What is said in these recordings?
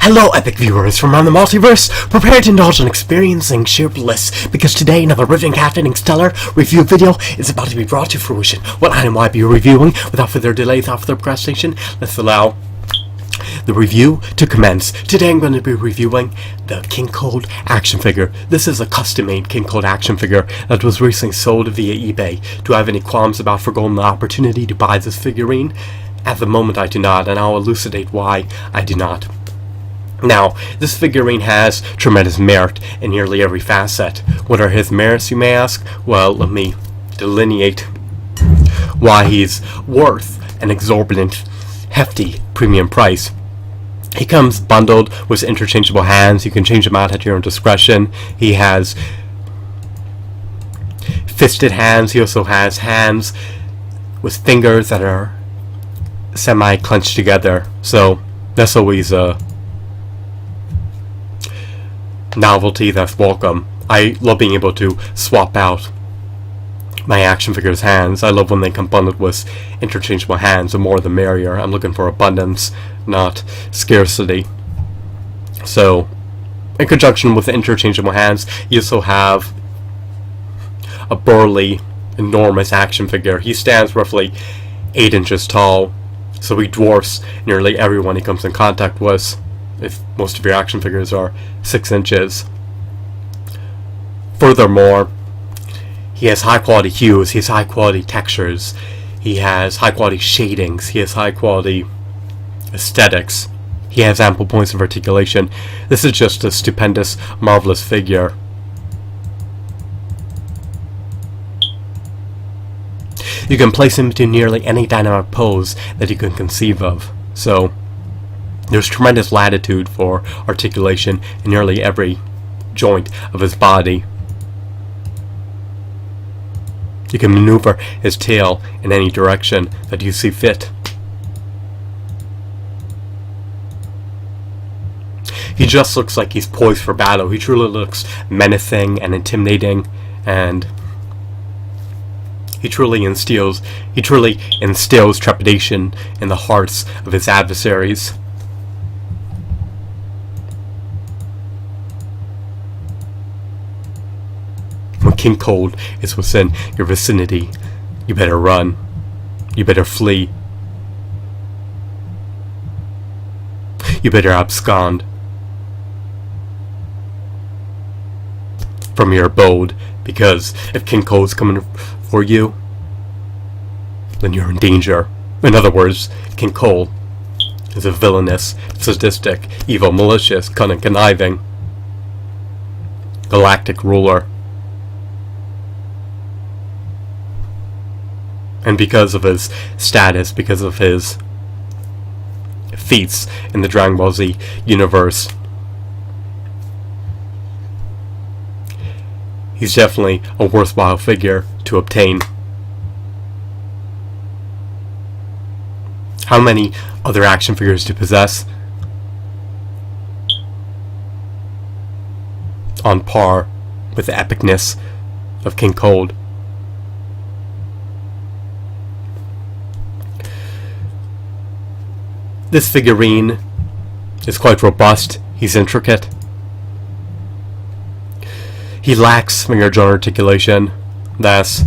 Hello, epic viewers from around the multiverse. Prepare to indulge in experiencing sheer bliss, because today another riveting, captivating, stellar review video is about to be brought to fruition. What item will I be reviewing? Without further delay, without further procrastination, let's allow the review to commence. Today I'm going to be reviewing the King Cold action figure. This is a custom-made King Cold action figure that was recently sold via eBay. Do I have any qualms about forgoing the opportunity to buy this figurine? At the moment I do not, and I'll elucidate why I do not. Now, this figurine has tremendous merit in nearly every facet. What are his merits, you may ask? Well, let me delineate why he's worth an exorbitant, hefty premium price. He comes bundled with interchangeable hands. You can change them out at your own discretion. He has fisted hands. He also has hands with fingers that are semi-clenched together. So that's always a novelty that's welcome. I love being able to swap out my action figures' hands. I love when they come bundled with interchangeable hands. The more the merrier. I'm looking for abundance, not scarcity. So, in conjunction with the interchangeable hands, you also have a burly, enormous action figure. He stands roughly 8 inches tall, so he dwarfs nearly everyone he comes in contact with, if most of your action figures are 6 inches. Furthermore, he has high quality hues, he has high quality textures, he has high quality shadings, he has high quality aesthetics, he has ample points of articulation. This is just a stupendous, marvelous figure. You can place him into nearly any dynamic pose that you can conceive of. So there's tremendous latitude for articulation in nearly every joint of his body. You can maneuver his tail in any direction that you see fit. He just looks like he's poised for battle. He truly looks menacing and intimidating, and he truly instills trepidation in the hearts of his adversaries. When King Cold is within your vicinity, you better run. You better flee. You better abscond from your abode, because if King Cold's coming for you, then you're in danger. In other words, King Cold is a villainous, sadistic, evil, malicious, cunning, conniving, galactic ruler. And because of his status, because of his feats in the Dragon Ball Z universe, he's definitely a worthwhile figure to obtain. How many other action figures do you possess on par with the epicness of King Cold? This figurine is quite robust. He's intricate. He lacks finger joint articulation. That's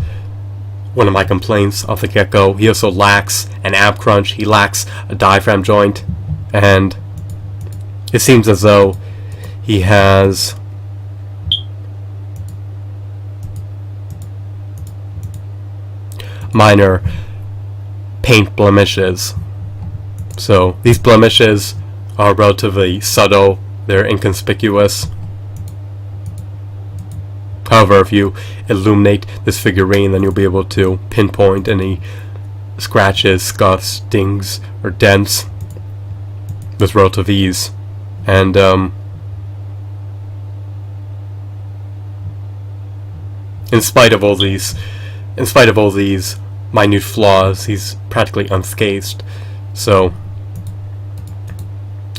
one of my complaints off the get-go. He also lacks an ab crunch. He lacks a diaphragm joint, and it seems as though he has minor paint blemishes. So these blemishes are relatively subtle, they're inconspicuous. However, if you illuminate this figurine, then you'll be able to pinpoint any scratches, scuffs, dings, or dents with relative ease. And in spite of all these minute flaws, he's practically unscathed. So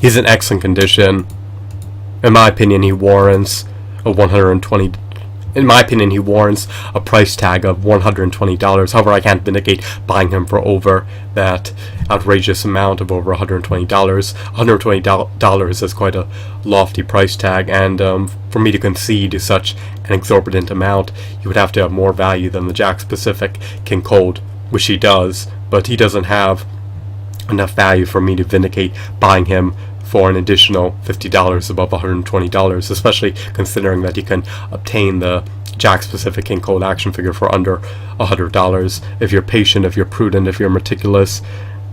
he's in excellent condition. In my opinion, he warrants a $120 In my opinion, he warrants a price tag of $120. However, I can't vindicate buying him for over that outrageous amount of over $120. $120 is quite a lofty price tag, and for me to concede such an exorbitant amount, you would have to have more value than the Jack Specific King Cold, which he does, but he doesn't have enough value for me to vindicate buying him for an additional $50 above $120, especially considering that you can obtain the Jack Specific King Cold action figure for under $100. If you're patient, if you're prudent, if you're meticulous,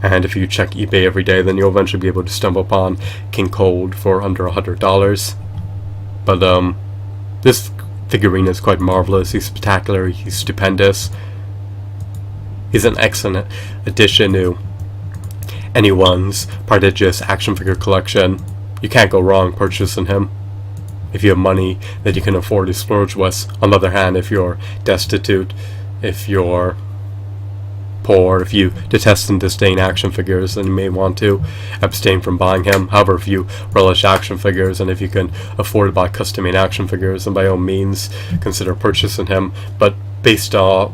and if you check eBay every day, then you'll eventually be able to stumble upon King Cold for under $100. But this figurine is quite marvelous. He's spectacular, he's stupendous. He's an excellent addition to anyone's prodigious action figure collection. You can't go wrong purchasing him if you have money that you can afford to splurge with. On the other hand, if you're destitute, if you're poor, if you detest and disdain action figures, then you may want to abstain from buying him. However, if you relish action figures and if you can afford to buy custom-made action figures, then by all means consider purchasing him. But based on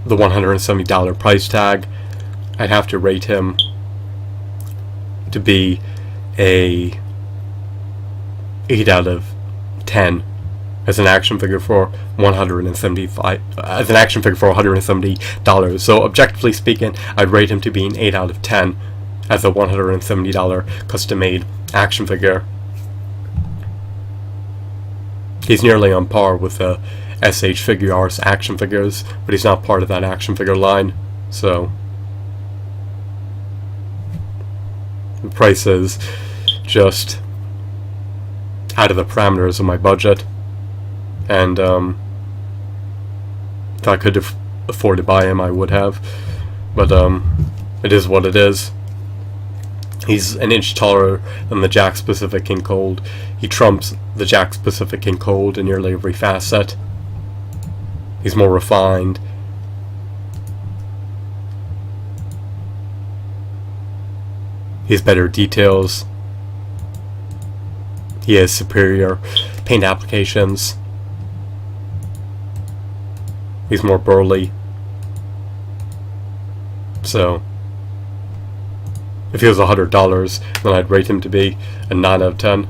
the $170 price tag, I'd have to rate him to be a 8 out of 10 as an action figure for $170. So objectively speaking, I'd rate him to be an 8 out of 10 as a $170 custom-made action figure. He's nearly on par with the SH Figure Arts action figures, but he's not part of that action figure line, so the price is just out of the parameters of my budget, and if I could afford to buy him, I would have, but it is what it is. He's an inch taller than the Jack Specific King Cold. He trumps the Jack Specific King Cold in nearly every facet. He's more refined. He has better details. He has superior paint applications. He's more burly. So, if he was $100, then I'd rate him to be a 9 out of 10.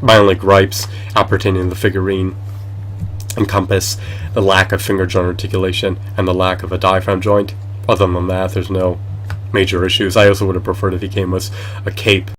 My only gripes appertaining to the figurine encompass the lack of finger joint articulation and the lack of a diaphragm joint. Other than that, there's no major issues. I also would have preferred if he came with a cape